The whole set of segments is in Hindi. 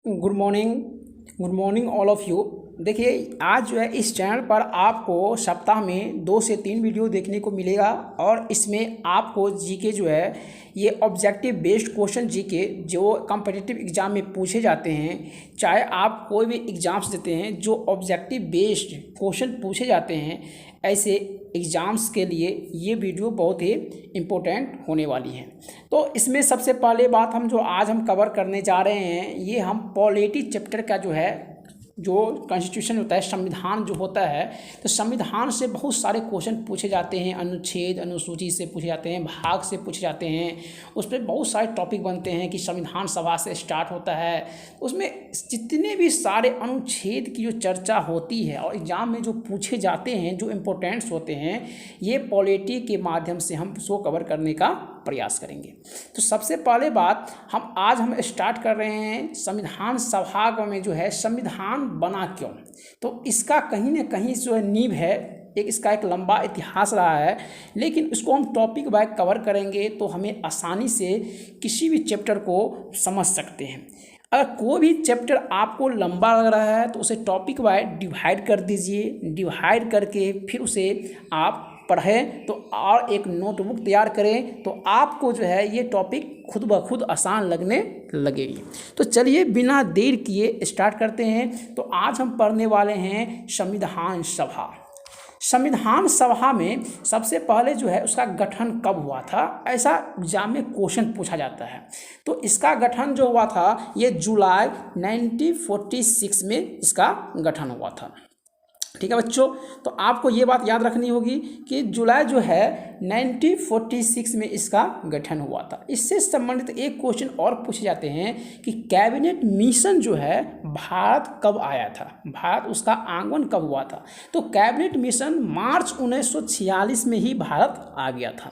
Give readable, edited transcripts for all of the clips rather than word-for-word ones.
Good morning all of you. देखिए आज जो है इस चैनल पर आपको सप्ताह में 2 से 3 वीडियो देखने को मिलेगा और इसमें आपको जीके जो है ये ऑब्जेक्टिव बेस्ड क्वेश्चन जीके जो कॉम्पिटिटिव एग्ज़ाम में पूछे जाते हैं, चाहे आप कोई भी एग्ज़ाम्स देते हैं जो ऑब्जेक्टिव बेस्ड क्वेश्चन पूछे जाते हैं, ऐसे एग्ज़ाम्स के लिए ये वीडियो बहुत ही इम्पोर्टेंट होने वाली है। तो इसमें सबसे पहले बात जो आज हम कवर करने जा रहे हैं, ये हम पॉलिटी चैप्टर का जो है जो कॉन्स्टिट्यूशन होता है, संविधान जो होता है, तो संविधान से बहुत सारे क्वेश्चन पूछे जाते हैं, अनुच्छेद अनुसूची से पूछे जाते हैं, भाग से पूछे जाते हैं। उस पर बहुत सारे टॉपिक बनते हैं कि संविधान सभा से स्टार्ट होता है, उसमें जितने भी सारे अनुच्छेद की जो चर्चा होती है और एग्ज़ाम में जो पूछे जाते हैं, जो इम्पोर्टेंट्स होते हैं, ये पॉलिटी के माध्यम से हम उसको कवर करने का प्रयास करेंगे। तो सबसे पहले बात हम स्टार्ट कर रहे हैं संविधान सभा में जो है संविधान बना क्यों। तो इसका कहीं ना कहीं जो है नींव है, इसका एक लंबा इतिहास रहा है, लेकिन इसको हम टॉपिक वाइज कवर करेंगे तो हमें आसानी से किसी भी चैप्टर को समझ सकते हैं। अगर कोई भी चैप्टर आपको लंबा लग रहा है तो उसे टॉपिक वाइज डिवाइड कर दीजिए, डिवाइड करके फिर उसे आप पढ़ें तो और एक नोटबुक तैयार करें तो आपको जो है ये टॉपिक खुद ब खुद आसान लगने लगेगी। तो चलिए बिना देर किए स्टार्ट करते हैं। तो आज हम पढ़ने वाले हैं संविधान सभा। संविधान सभा में सबसे पहले जो है उसका गठन कब हुआ था, ऐसा एग्जाम में क्वेश्चन पूछा जाता है। तो इसका गठन जो हुआ था ये जुलाई 1946 में इसका गठन हुआ था। ठीक है बच्चों, तो आपको ये बात याद रखनी होगी कि जुलाई जो है 1946 में इसका गठन हुआ था। इससे संबंधित एक क्वेश्चन और पूछे जाते हैं कि कैबिनेट मिशन जो है भारत कब आया था, भारत उसका आगमन कब हुआ था। तो कैबिनेट मिशन मार्च 1946 में ही भारत आ गया था।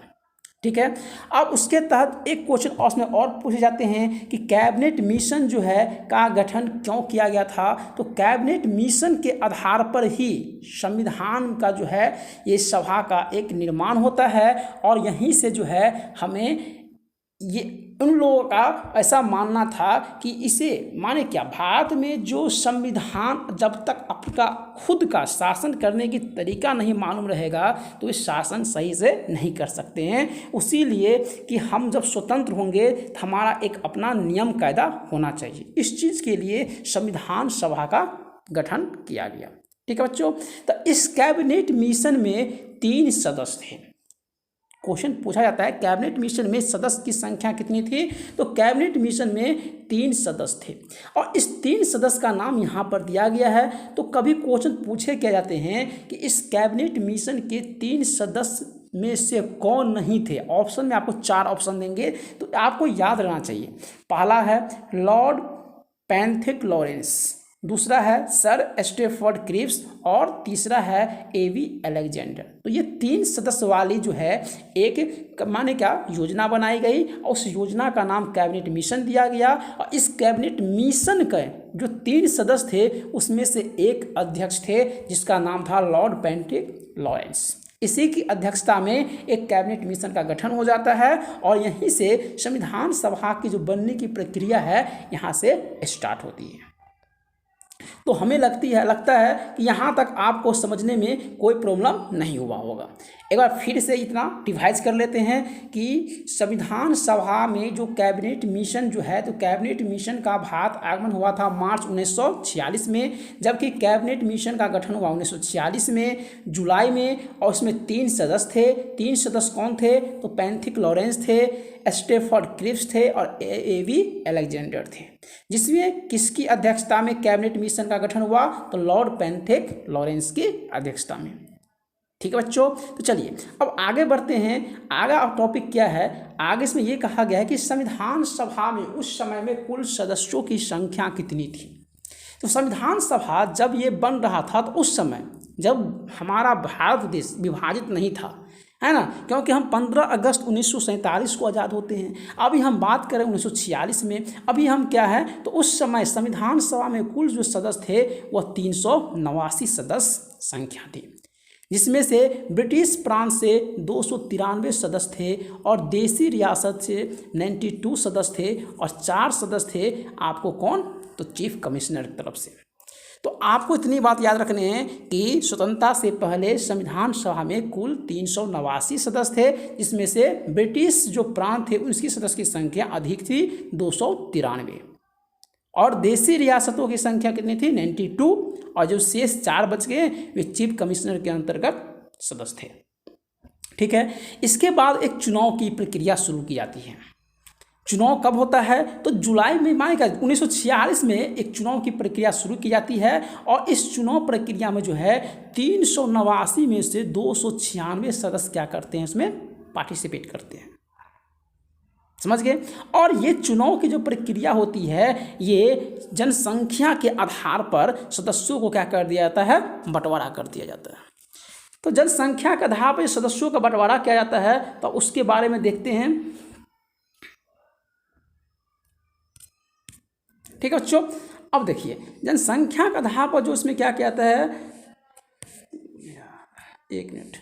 ठीक है, अब उसके तहत एक क्वेश्चन उसमें और पूछे जाते हैं कि कैबिनेट मिशन जो है का गठन क्यों किया गया था। तो कैबिनेट मिशन के आधार पर ही संविधान का जो है ये सभा का एक निर्माण होता है और यहीं से जो है हमें ये उन लोगों का ऐसा मानना था कि इसे माने क्या, भारत में जो संविधान जब तक आपका खुद का शासन करने की तरीका नहीं मालूम रहेगा तो इस शासन सही से नहीं कर सकते हैं। उसीलिए कि हम जब स्वतंत्र होंगे तो हमारा एक अपना नियम कायदा होना चाहिए, इस चीज़ के लिए संविधान सभा का गठन किया गया। ठीक है बच्चों, तो इस कैबिनेट मिशन में 3 सदस्य थे। क्वेश्चन पूछा जाता है कैबिनेट मिशन में सदस्य की संख्या कितनी थी। तो कैबिनेट मिशन में 3 सदस्य थे और इस 3 सदस्य का नाम यहाँ पर दिया गया है। तो कभी क्वेश्चन पूछे क्या जाते हैं कि इस कैबिनेट मिशन के 3 सदस्य में से कौन नहीं थे। ऑप्शन में आपको 4 ऑप्शन देंगे तो आपको याद रहना चाहिए। पहला है लॉर्ड पैंथिक लॉरेंस, दूसरा है सर स्टेफर्ड क्रिप्स और तीसरा है एवी अलेक्जेंडर। तो ये 3 सदस्य वाली जो है एक माने क्या योजना बनाई गई और उस योजना का नाम कैबिनेट मिशन दिया गया और इस कैबिनेट मिशन के जो 3 सदस्य थे उसमें से एक अध्यक्ष थे जिसका नाम था लॉर्ड पैंथिक लॉरेंस। इसी की अध्यक्षता में एक कैबिनेट मिशन का गठन हो जाता है और यहीं से संविधान सभा की जो बनने की प्रक्रिया है यहाँ से स्टार्ट होती है। तो हमें लगता है कि यहाँ तक आपको समझने में कोई प्रॉब्लम नहीं हुआ होगा। एक बार फिर से इतना डिवाइज कर लेते हैं कि संविधान सभा में जो कैबिनेट मिशन जो है, तो कैबिनेट मिशन का भारत आगमन हुआ था मार्च 1946 में, जबकि कैबिनेट मिशन का गठन हुआ 1946 में जुलाई में और उसमें 3 सदस्य थे। 3 सदस्य कौन थे? तो पैंथिक लॉरेंस थे, स्टेफर्ड क्रिप्स थे और एवी अलेक्जेंडर थे। जिसमें किसकी अध्यक्षता में कैबिनेट मिशन का गठन हुआ? तो लॉर्ड पैंथिक लॉरेंस की अध्यक्षता में। ठीक है बच्चों, तो चलिए अब आगे बढ़ते हैं। आगे टॉपिक क्या है? आगे इसमें यह कहा गया है कि संविधान सभा में उस समय में कुल सदस्यों की संख्या कितनी थी। तो संविधान सभा जब ये बन रहा था तो उस समय जब हमारा भारत देश विभाजित नहीं था, है ना, क्योंकि हम 15 अगस्त 1947 को आज़ाद होते हैं। अभी हम बात करें 1946 में, अभी हम क्या है तो उस समय संविधान सभा में कुल जो सदस्य थे वह 389 सदस्य संख्या थी, जिसमें से ब्रिटिश प्रांत से 293 सदस्य थे और देसी रियासत से 92 सदस्य थे और 4 सदस्य थे आपको कौन तो चीफ कमिश्नर की तरफ से। तो आपको इतनी बात याद रखनी है कि स्वतंत्रता से पहले संविधान सभा में कुल 389 सदस्य थे, जिसमें से ब्रिटिश जो प्रांत थे उसकी सदस्य की संख्या अधिक थी 293, और देसी रियासतों की संख्या कितनी थी 92, और जो शेष 4 बच गए वे चीफ कमिश्नर के अंतर्गत सदस्य थे। ठीक है, इसके बाद एक चुनाव की प्रक्रिया शुरू की जाती है। चुनाव कब होता है? तो जुलाई में, मानेगा 1946 में एक चुनाव की प्रक्रिया शुरू की जाती है, और इस चुनाव प्रक्रिया में जो है 389 में से 296 सदस्य क्या करते हैं, इसमें पार्टिसिपेट करते हैं। समझ गए? और ये चुनाव की जो प्रक्रिया होती है ये जनसंख्या के आधार पर सदस्यों को क्या कर दिया जाता है, बंटवारा कर दिया जाता है। तो जनसंख्या के आधार पर सदस्यों का बंटवारा किया जाता है, तो उसके बारे में देखते हैं। ठीक है बच्चों, अब देखिए जनसंख्या के आधार पर जो इसमें क्या किया जाता है, एक मिनट।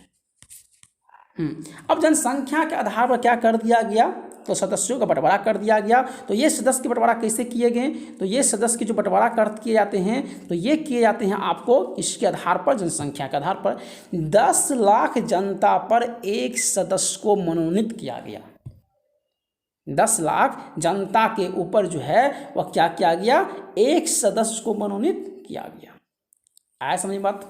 अब जनसंख्या के आधार पर क्या कर दिया गया, तो सदस्यों का बंटवारा कर दिया गया। तो ये सदस्य के बंटवारा कैसे किए गए, तो ये सदस्य के जो बंटवारा कर किए जाते हैं, तो ये किए जाते हैं आपको इसके आधार पर, जनसंख्या के आधार पर 10 लाख जनता पर एक सदस्य को मनोनीत किया गया। 10 लाख जनता के ऊपर जो है वह क्या किया गया, एक सदस्य को मनोनीत किया गया। आया समझ बात,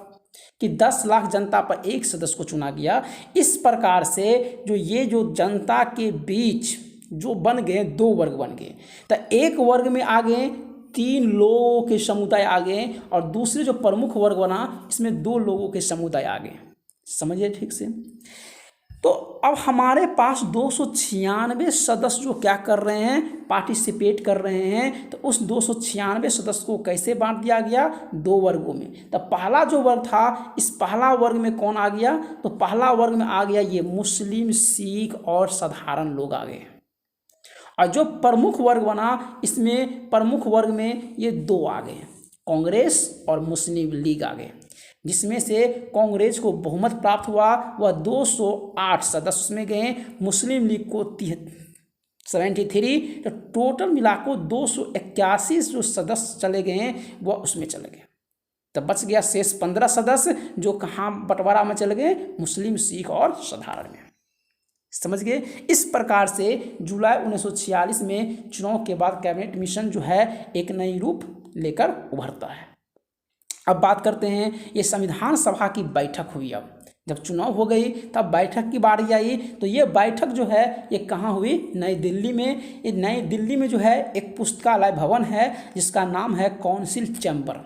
कि 10 लाख जनता पर एक सदस्य को चुना गया। इस प्रकार से जो जनता के बीच जो बन गए 2 वर्ग बन गए। तो एक वर्ग में आ गए 3 लोगों के समुदाय आ गए, और दूसरे जो प्रमुख वर्ग बना इसमें 2 लोगों के समुदाय आ गए। समझिए ठीक से। तो अब हमारे पास 296 सदस्य जो क्या कर रहे हैं, पार्टिसिपेट कर रहे हैं। तो उस 296 सदस्य को कैसे बांट दिया गया, 2 वर्गों में। तो पहला जो वर्ग था, इस पहला वर्ग में कौन आ गया, तो पहला वर्ग में आ गया ये मुस्लिम, सिख और साधारण लोग आ गए। और जो प्रमुख वर्ग बना, इसमें प्रमुख वर्ग में ये 2 आ गए, कांग्रेस और मुस्लिम लीग आ गए, जिसमें से कांग्रेस को बहुमत प्राप्त हुआ, वह 208 सदस्य में गए, मुस्लिम लीग को 73, तो टोटल मिलाकर 281 जो सदस्य चले गए वह उसमें चले गए। तब बच गया शेष 15 सदस्य जो कहाँ बंटवारा में चले गए, मुस्लिम, सिख और साधारण में। समझ गए? इस प्रकार से जुलाई 1946 में चुनाव के बाद कैबिनेट मिशन जो है एक नई रूप लेकर उभरता है। अब बात करते हैं, ये संविधान सभा की बैठक हुई। अब जब चुनाव हो गई तब बैठक की बारी आई। तो ये बैठक जो है ये कहाँ हुई, नई दिल्ली में। ये नई दिल्ली में जो है एक पुस्तकालय भवन है जिसका नाम है काउंसिल चैम्बर।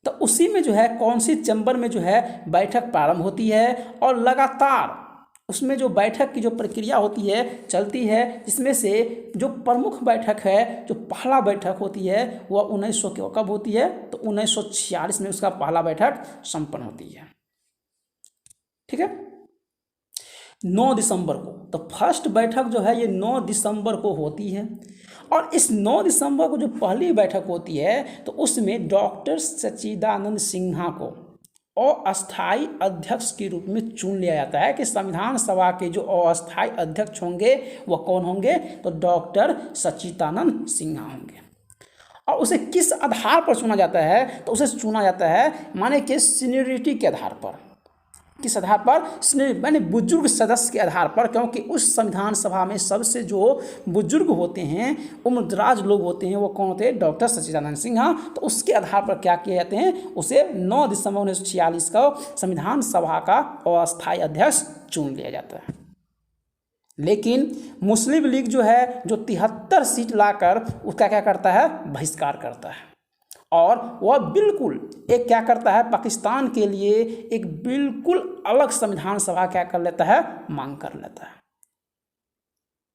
तो उसी में जो है काउंसिल चैम्बर में जो है बैठक प्रारंभ होती है, और लगातार उसमें जो बैठक की जो प्रक्रिया होती है चलती है, जिसमें से जो प्रमुख बैठक है, जो पहला बैठक होती है वह 1900 के कब होती है, तो 1946 में उसका पहला बैठक संपन्न होती है। ठीक है, 9 दिसंबर को। तो फर्स्ट बैठक जो है ये 9 दिसंबर को होती है, और इस 9 दिसंबर को जो पहली बैठक होती है तो उसमें डॉक्टर सच्चिदानंद सिन्हा को अस्थायी अध्यक्ष के रूप में चुन लिया जाता है। कि संविधान सभा के जो अस्थायी अध्यक्ष होंगे वह कौन होंगे, तो डॉक्टर सच्चिदानंद सिन्हा होंगे। और उसे किस आधार पर चुना जाता है, तो उसे चुना जाता है माने कि सीनियरिटी के आधार पर। किस आधार पर, माने बुजुर्ग सदस्य के आधार पर, क्योंकि उस संविधान सभा में सबसे जो बुजुर्ग होते हैं, उम्रदराज लोग होते हैं, वो कौन होते हैं, डॉक्टर सच्चिदानंद सिन्हा। तो उसके आधार पर क्या किए जाते हैं, उसे 9 दिसंबर 1946 को संविधान सभा का अस्थायी अध्यक्ष चुन लिया जाता है। लेकिन मुस्लिम लीग जो है, जो 73 सीट लाकर उसका क्या करता है, बहिष्कार करता है, और वह बिल्कुल एक क्या करता है, पाकिस्तान के लिए एक बिल्कुल अलग संविधान सभा क्या कर लेता है, मांग कर लेता है।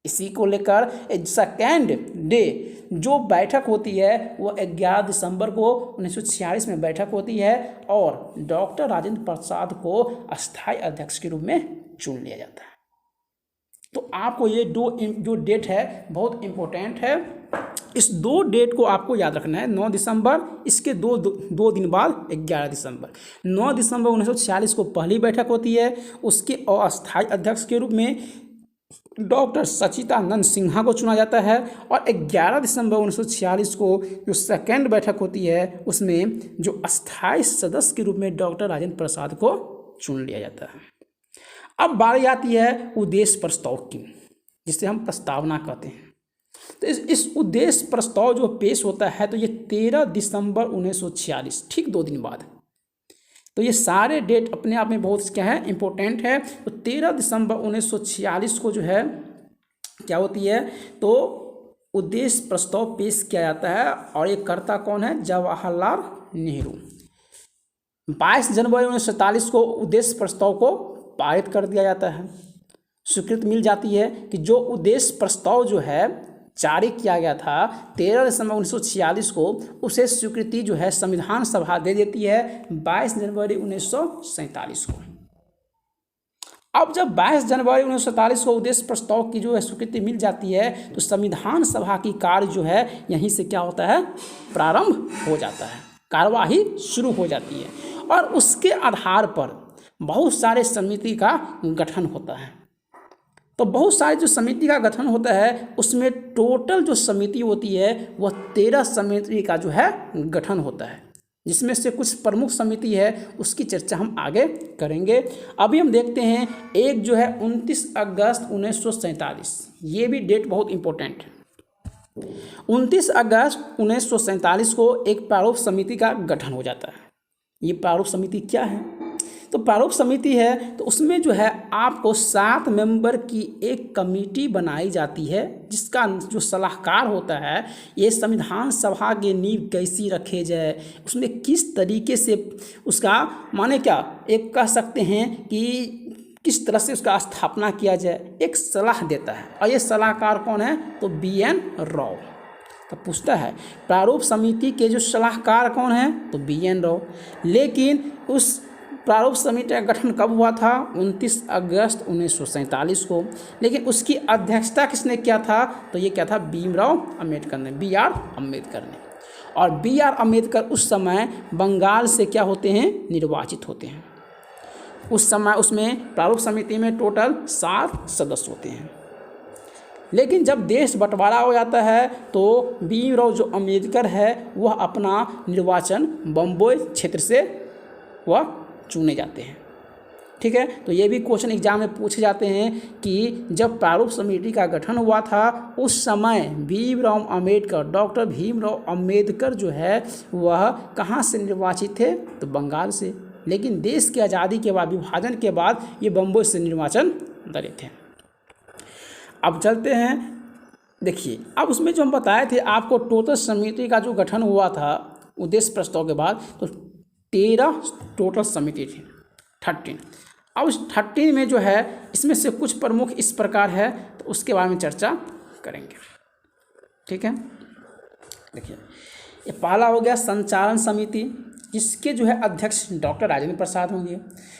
इसी को लेकर सेकेंड डे जो बैठक होती है वो 11 दिसंबर को 1946 में बैठक होती है, और डॉक्टर राजेंद्र प्रसाद को अस्थायी अध्यक्ष के रूप में चुन लिया जाता है। तो आपको ये जो डेट है बहुत इम्पोर्टेंट है। इस 2 डेट को आपको याद रखना है, 9 दिसंबर, इसके दो दिन बाद 11 दिसंबर। 9 दिसंबर 1946 को पहली बैठक होती है, उसके अस्थायी अध्यक्ष के रूप में डॉक्टर सचिदानंद सिन्हा को चुना जाता है। और 11 दिसंबर 1946 को जो सेकेंड बैठक होती है उसमें जो अस्थायी सदस्य के रूप में डॉक्टर राजेंद्र प्रसाद को चुन लिया जाता है। अब बारी आती है उद्देश्य प्रस्ताव की, जिसे हम प्रस्तावना कहते हैं। तो इस उद्देश्य प्रस्ताव जो पेश होता है तो ये 13 दिसंबर 1946, ठीक 2 दिन बाद। तो ये सारे डेट अपने आप में बहुत क्या है, इम्पोर्टेंट है। तो 13 दिसंबर 1946 को जो है क्या होती है, तो उद्देश्य प्रस्ताव पेश किया जाता है। और ये कर्ता कौन है, जवाहरलाल नेहरू। 22 जनवरी 1947 को उद्देश्य प्रस्ताव को पारित कर दिया जाता है। स्वीकृति मिल जाती है कि जो उद्देश्य प्रस्ताव जो है जारी किया गया था 13 दिसंबर 1946 को, उसे स्वीकृति जो है संविधान सभा दे देती है 22 जनवरी 1947 को। अब जब 22 जनवरी 1947 को उद्देश्य प्रस्ताव की जो है स्वीकृति मिल जाती है तो संविधान सभा की कार्य जो है यहीं से क्या होता है, प्रारंभ हो जाता है, कार्यवाही शुरू हो जाती है। और उसके आधार पर बहुत सारे समिति का गठन होता है। तो बहुत सारे जो समिति का गठन होता है उसमें टोटल जो समिति होती है वह 13 समिति का जो है गठन होता है, जिसमें से कुछ प्रमुख समिति है उसकी चर्चा हम आगे करेंगे। अभी हम देखते हैं एक जो है 29 अगस्त 1947, ये भी डेट बहुत इंपॉर्टेंट है। 29 अगस्त 1947 को एक प्रारूप समिति का गठन हो जाता है। ये प्रारूप समिति क्या है, तो प्रारूप समिति है तो उसमें जो है आपको 7 मेंबर की एक कमेटी बनाई जाती है, जिसका जो सलाहकार होता है ये संविधान सभा के नींव कैसी रखे जाए, उसमें किस तरीके से उसका माने क्या एक कह सकते हैं कि किस तरह से उसका स्थापना किया जाए, एक सलाह देता है। और ये सलाहकार कौन है, तो BN राव। तो पूछता है प्रारूप समिति के जो सलाहकार कौन है, तो BN राव। लेकिन उस प्रारूप समिति का गठन कब हुआ था, 29 अगस्त 1947 को। लेकिन उसकी अध्यक्षता किसने किया था, तो ये क्या था, भीमराव अम्बेडकर ने, BR अम्बेडकर ने। और BR अम्बेडकर उस समय बंगाल से क्या होते हैं, निर्वाचित होते हैं। उस समय उसमें प्रारूप समिति में टोटल 7 सदस्य होते हैं। लेकिन जब देश बंटवारा हो जाता है तो भीमराव जो अम्बेडकर है वह अपना निर्वाचन बम्बई क्षेत्र से वह चुने जाते हैं। ठीक है, तो ये भी क्वेश्चन एग्जाम में पूछे जाते हैं कि जब प्रारूप समिति का गठन हुआ था उस समय भीमराव अम्बेडकर, डॉक्टर भीमराव अम्बेडकर जो है वह कहाँ से निर्वाचित थे, तो बंगाल से। लेकिन देश की आज़ादी के बाद, विभाजन के बाद ये बम्बई से निर्वाचन करे थे। अब चलते हैं, देखिए अब उसमें जो हम बताए थे आपको टोटल समिति का जो गठन हुआ था उद्देश्य प्रस्ताव के बाद, तो 13 टोटल समिति थी, 13। अब उस 13 में जो है इसमें से कुछ प्रमुख इस प्रकार है, तो उसके बारे में चर्चा करेंगे। ठीक है, देखिए ये पहला हो गया संचालन समिति, जिसके जो है अध्यक्ष डॉक्टर राजेंद्र प्रसाद होंगे,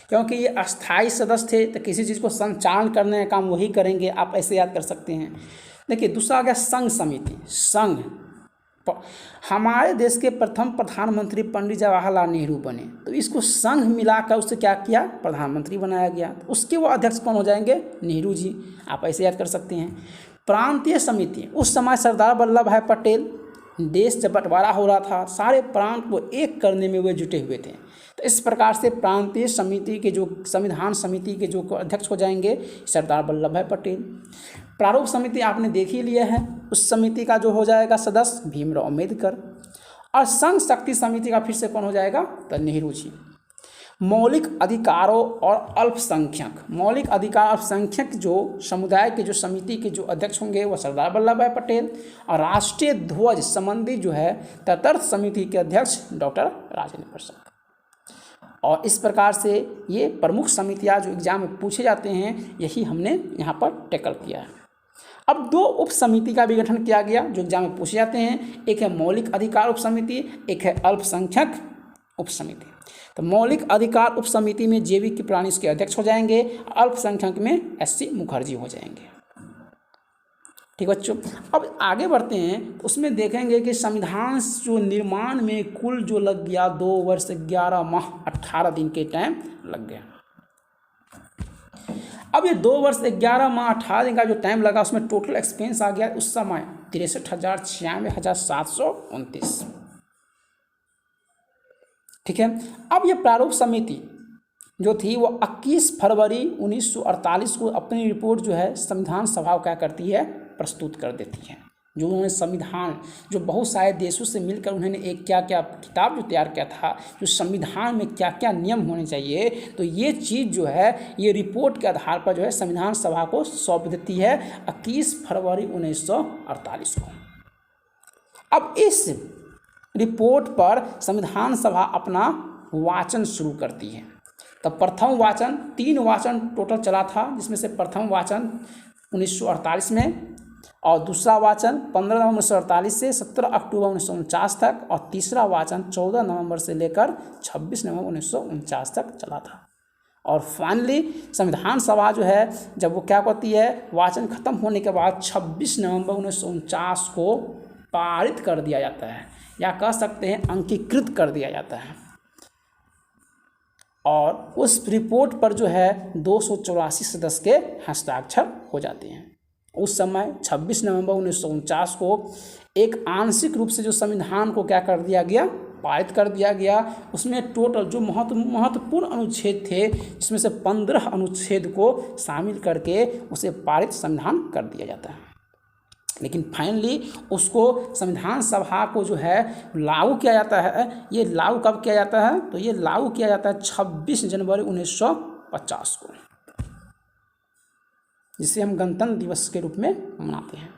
क्योंकि ये अस्थायी सदस्य थे तो किसी चीज़ को संचालन करने का काम वही करेंगे, आप ऐसे याद कर सकते हैं। देखिए दूसरा हो गया संघ समिति। संघ, हमारे देश के प्रथम प्रधानमंत्री पंडित जवाहरलाल नेहरू बने, तो इसको संघ मिलाकर उससे क्या किया, प्रधानमंत्री बनाया गया। तो उसके वो अध्यक्ष कौन हो जाएंगे, नेहरू जी, आप ऐसे याद कर सकते हैं। प्रांतीय समिति, उस समय सरदार वल्लभ भाई पटेल, देश जब बंटवारा हो रहा था सारे प्रांत को एक करने में वे जुटे हुए थे, तो इस प्रकार से प्रांतीय समिति के जो संविधान समिति के जो अध्यक्ष हो जाएंगे सरदार वल्लभ भाई पटेल। प्रारूप समिति आपने देख ही लिया है, उस समिति का जो हो जाएगा सदस्य भीमराव अम्बेडकर। और संघ शक्ति समिति का फिर से कौन हो जाएगा, तो नेहरू जी। मौलिक अधिकारों और अल्पसंख्यक, मौलिक अधिकार अल्पसंख्यक जो समुदाय के जो समिति के जो अध्यक्ष होंगे वह सरदार वल्लभ भाई पटेल। और राष्ट्रीय ध्वज संबंधी जो है तटस्थ समिति के अध्यक्ष डॉक्टर राजेंद्र प्रसाद। और इस प्रकार से ये प्रमुख समितियाँ जो एग्जाम में पूछे जाते हैं यही हमने यहाँ पर टैकल किया है। अब 2 उप समिति का भी गठन किया गया जो एग्जाम में पूछे जाते हैं, एक है मौलिक अधिकार उप समिति, एक है अल्पसंख्यक उप समिति। तो मौलिक अधिकार उप समिति में JV कृपलानी इसके अध्यक्ष हो जाएंगे, अल्पसंख्यक में SC मुखर्जी हो जाएंगे। ठीक बच्चों, अब आगे बढ़ते हैं, उसमें देखेंगे कि संविधान जो निर्माण में कुल जो लग गया 2 वर्ष 11 माह 18 दिन के टाइम लग गया। अब ये 2 वर्ष 11 माह 18 दिन का जो टाइम लगा उसमें टोटल एक्सपेंस आ गया उस समय 63,96,729। ठीक है। अब ये प्रारूप समिति जो थी वो 21 फरवरी 1948 को अपनी रिपोर्ट जो है संविधान सभा को क्या करती है, प्रस्तुत कर देती है। जो उन्होंने संविधान, जो बहुत सारे देशों से मिलकर उन्होंने एक क्या क्या किताब जो तैयार किया था, जो संविधान में क्या क्या नियम होने चाहिए, तो ये चीज़ जो है ये रिपोर्ट के आधार पर जो है संविधान सभा को सौंप देती है 21 फरवरी 1948 को। अब इस रिपोर्ट पर संविधान सभा अपना वाचन शुरू करती है। तो प्रथम वाचन 3 वाचन टोटल चला था, जिसमें से प्रथम वाचन 1948 में और दूसरा वाचन 15 नवंबर 1948 से 17 अक्टूबर 1949 तक और तीसरा वाचन 14 नवंबर से लेकर 26 नवंबर 1949 तक चला था। और फाइनली संविधान सभा जो है जब वो क्या करती है, वाचन खत्म होने के बाद 26 नवंबर 1949 को पारित कर दिया जाता है, या कह सकते हैं अंगीकृत कर दिया जाता है। और उस रिपोर्ट पर जो है 284 सदस्य के हस्ताक्षर हो जाते हैं। उस समय 26 नवंबर 1949 को एक आंशिक रूप से जो संविधान को क्या कर दिया गया, पारित कर दिया गया। उसमें टोटल जो महत्वपूर्ण अनुच्छेद थे, जिसमें से 15 अनुच्छेद को शामिल करके उसे पारित संविधान कर दिया जाता है। लेकिन फाइनली उसको संविधान सभा को जो है लागू किया जाता है। ये लागू कब किया जाता है, तो ये लागू किया जाता है 26 जनवरी 1950 को, जिसे हम गणतंत्र दिवस के रूप में मनाते हैं।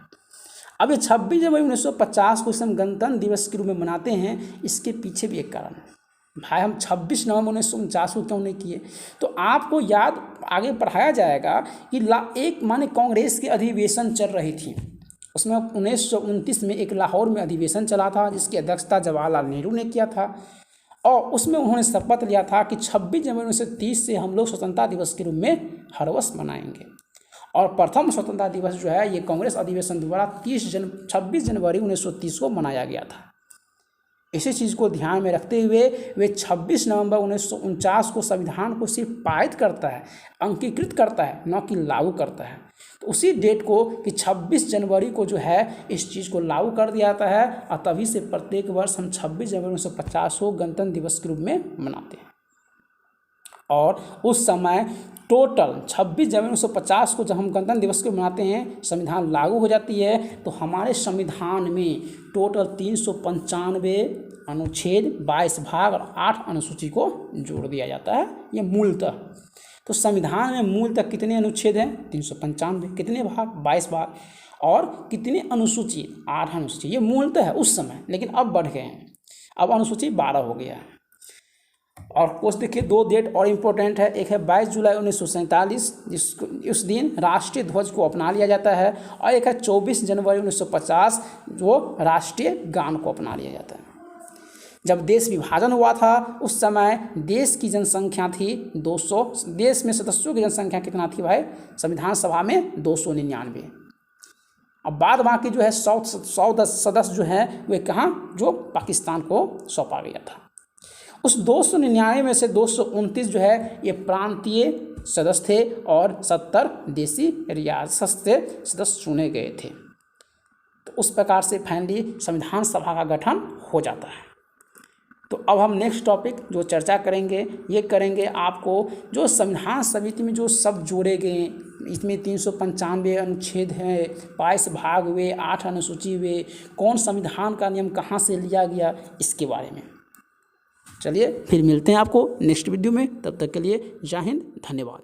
अब ये 26 जनवरी 1950 को इसे हम गणतंत्र दिवस के रूप में मनाते हैं, इसके पीछे भी एक कारण है। भाई हम 26 नवंबर 1949 को क्यों नहीं किए, तो आपको याद आगे पढ़ाया जाएगा कि एक माने कांग्रेस की अधिवेशन चल रही थी। उसमें 1929 में एक लाहौर में अधिवेशन चला था, जिसकी अध्यक्षता जवाहरलाल नेहरू ने किया था। और उसमें उन्होंने शपथ लिया था कि 26 जनवरी 1930 से हम लोग स्वतंत्रता दिवस के रूप में हर वर्ष मनाएंगे। और प्रथम स्वतंत्रता दिवस जो है ये कांग्रेस अधिवेशन द्वारा 26 जनवरी 1930 को मनाया गया था। इसी चीज़ को ध्यान में रखते हुए वे 26 नवंबर 1949 को संविधान को सिर्फ पारित करता है, अंगीकृत करता है, न कि लागू करता है। तो उसी डेट को कि 26 जनवरी को जो है इस चीज़ को लागू कर दिया जाता है। और तभी से प्रत्येक वर्ष हम 26 जनवरी 1950 को गणतंत्र दिवस के रूप में मनाते हैं। और उस समय टोटल 26 जनवरी 1950 को जब हम गणतंत्र दिवस को मनाते हैं, संविधान लागू हो जाती है, तो हमारे संविधान में टोटल 395 अनुच्छेद, 22 भाग और 8 अनुसूची को जोड़ दिया जाता है। ये मूलतः तो संविधान में मूलतः कितने अनुच्छेद हैं, 395, कितने भाग, 22 भाग, और कितने अनुसूची, 8 अनुसूची। ये मूलतः है उस समय, लेकिन अब बढ़ गए हैं, अब अनुसूची 12 हो गया है। और कुछ देखिए 2 डेट और इम्पोर्टेंट है। एक है 22 जुलाई 1947, जिसको उस दिन राष्ट्रीय ध्वज को अपना लिया जाता है। और एक है 24 जनवरी 1950, जो राष्ट्रीय गान को अपना लिया जाता है। जब देश विभाजन हुआ था उस समय देश की जनसंख्या थी 200। देश में सदस्यों की जनसंख्या कितना थी भाई, संविधान सभा में 299। अब बाद बाकी जो है 100 सदस्य जो हैं वे कहाँ, जो पाकिस्तान को सौंपा गया था। उस 299 में से 229 जो है ये प्रांतीय सदस्य थे और 70 देसी रियासत से सदस्य चुने गए थे। तो उस प्रकार से फाइनली संविधान सभा का गठन हो जाता है। तो अब हम नेक्स्ट टॉपिक जो चर्चा करेंगे ये करेंगे आपको जो संविधान समिति में जो सब जोड़े गए, इसमें 395 अनुच्छेद हैं, 22 भाग हुए, 8 अनुसूची हुए, कौन संविधान का नियम कहाँ से लिया गया, इसके बारे में। चलिए फिर मिलते हैं आपको नेक्स्ट वीडियो में, तब तक के लिए जय हिंद, धन्यवाद।